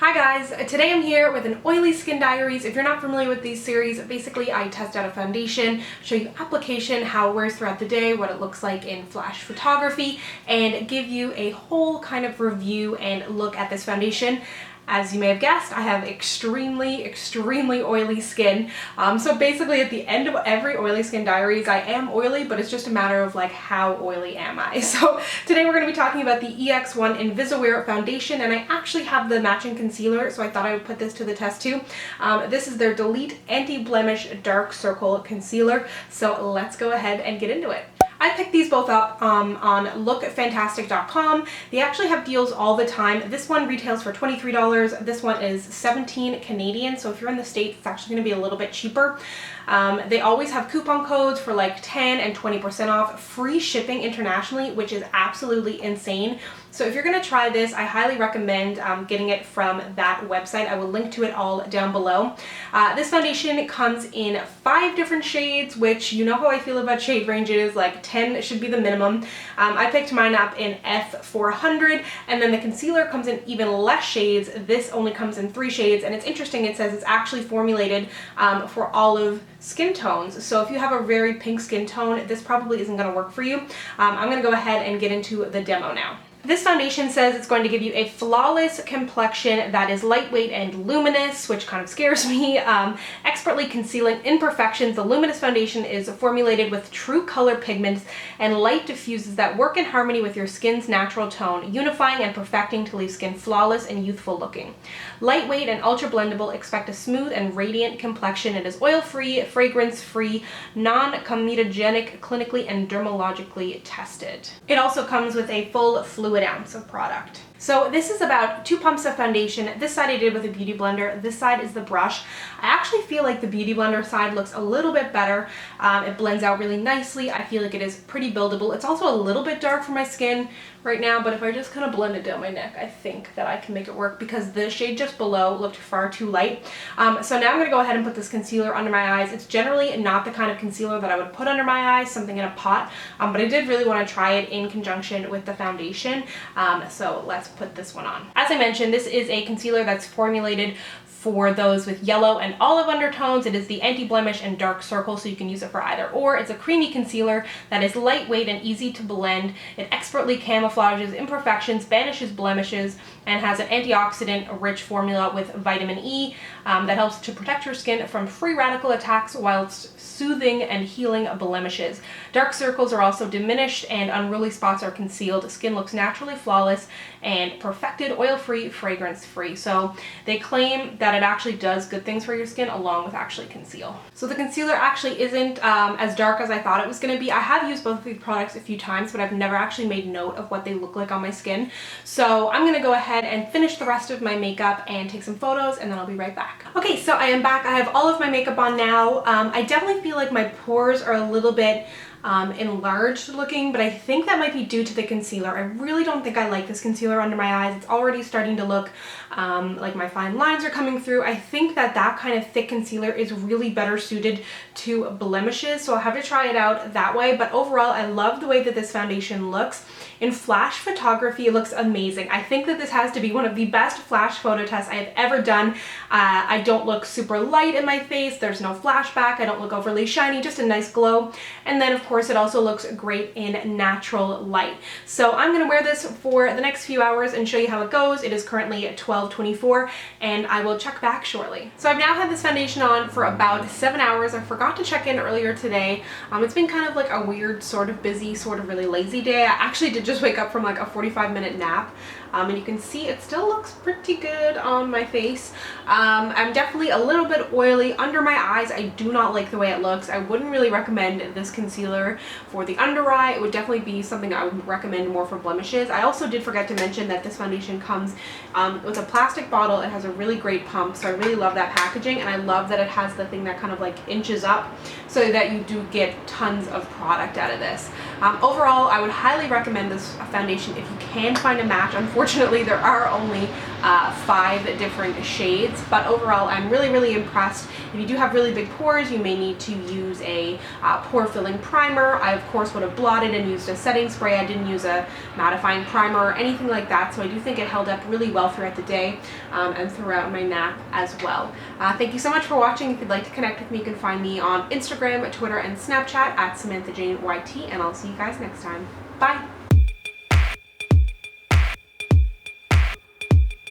Hi guys, today I'm here with an oily skin diaries. If you're not familiar with these series, basically I test out a foundation, show you application, how it wears throughout the day, what it looks like in flash photography, and give you a whole kind of review and look at this foundation. As you may have guessed, I have extremely oily skin. So basically at the end of every oily skin diaries, I am oily, but it's just a matter of like, how oily am I? So today we're going to be talking about the EX1 Invisiwear foundation, and I actually have the matching concealer, so I thought I would put this to the test too. This is their Delete Anti-Blemish Dark Circle Concealer. So let's go ahead and get into it. I picked these both up on lookfantastic.com. They actually have deals all the time. This one retails for $23. This one is 17 Canadian. So if you're in the States, it's actually going to be a little bit cheaper. They always have coupon codes for like 10 and 20% off, free shipping internationally, which is absolutely insane. So if you're going to try this, I highly recommend getting it from that website. I will link to it all down below. This foundation comes in 5 different shades, which you know how I feel about shade ranges, like 10 should be the minimum. I picked mine up in F400, and then the concealer comes in even less shades. This only comes in 3 shades, and it's interesting, it says it's actually formulated for olive skin tones. So if you have a very pink skin tone, this probably isn't going to work for you. I'm going to go ahead and get into the demo now. This foundation says it's going to give you a flawless complexion that is lightweight and luminous, which kind of scares me. Expertly concealing imperfections, the Luminous foundation is formulated with true color pigments and light diffuses that work in harmony with your skin's natural tone, unifying and perfecting to leave skin flawless and youthful looking. Lightweight and ultra blendable, expect a smooth and radiant complexion. It is oil-free, fragrance-free, non-comedogenic, clinically and dermatologically tested. It also comes with a full fluid ounce of product. So this is about 2 pumps of foundation. This side I did with a beauty blender. This side is the brush. I actually feel like the beauty blender side looks a little bit better. It blends out really nicely. I feel like it is pretty buildable. It's also a little bit dark for my skin right now, but if I just kind of blend it down my neck, I think that I can make it work because the shade just below looked far too light. So now I'm going to go ahead and put this concealer under my eyes. It's generally not the kind of concealer that I would put under my eyes, something in a pot, but I did really want to try it in conjunction with the foundation. So let's put this one on. As I mentioned, this is a concealer that's formulated for those with yellow and olive undertones. It is the Anti-Blemish and Dark Circle, so you can use it for either or. It's a creamy concealer that is lightweight and easy to blend. It expertly camouflages imperfections, banishes blemishes, and has an antioxidant-rich formula with vitamin E that helps to protect your skin from free radical attacks whilst soothing and healing blemishes. Dark circles are also diminished and unruly spots are concealed. Skin looks naturally flawless and perfected, oil-free, fragrance-free. So they claim that it actually does good things for your skin along with actually conceal. So the concealer actually isn't as dark as I thought it was going to be. I have used both of these products a few times, but I've never actually made note of what they look like on my skin. So I'm going to go ahead and finish the rest of my makeup and take some photos, and then I'll be right back. Okay, so I am back. I have all of my makeup on now. I definitely feel like my pores are a little bit enlarged looking, but I think that might be due to the concealer. I really don't think I like this concealer under my eyes. It's already starting to look like my fine lines are coming through. I think that that kind of thick concealer is really better suited to blemishes, so I'll have to try it out that way. But overall, I love the way that this foundation looks. In flash photography, it looks amazing. I think that this has to be one of the best flash photo tests I have ever done. I don't look super light in my face. There's no flashback. I don't look overly shiny, just a nice glow. And then of course it also looks great in natural light. So I'm going to wear this for the next few hours and show you how it goes. It is currently at 12:24 and I will check back shortly. So I've now had this foundation on for about 7 hours. I forgot to check in earlier today. It's been kind of like a weird, sort of busy, sort of really lazy day. I actually did just wake up from like a 45-minute nap. And you can see it still looks pretty good on my face. I'm definitely a little bit oily under my eyes. I do not like the way it looks. I wouldn't really recommend this concealer for the under eye. It would definitely be something I would recommend more for blemishes. I also did forget to mention that this foundation comes with a plastic bottle. It has a really great pump, so I really love that packaging, and I love that it has the thing that kind of like inches up so that you do get tons of product out of this. Overall, I would highly recommend this foundation if you can can find a match. Unfortunately, there are only 5 different shades, but overall I'm really impressed. If you do have really big pores, you may need to use a pore filling primer. I of course would have blotted and used a setting spray. I didn't use a mattifying primer or anything like that, so I do think it held up really well throughout the day and throughout my nap as well. Thank you so much for watching. If you'd like to connect with me, you can find me on Instagram, Twitter, and Snapchat at SamanthaJaneYT, and I'll see you guys next time. Bye!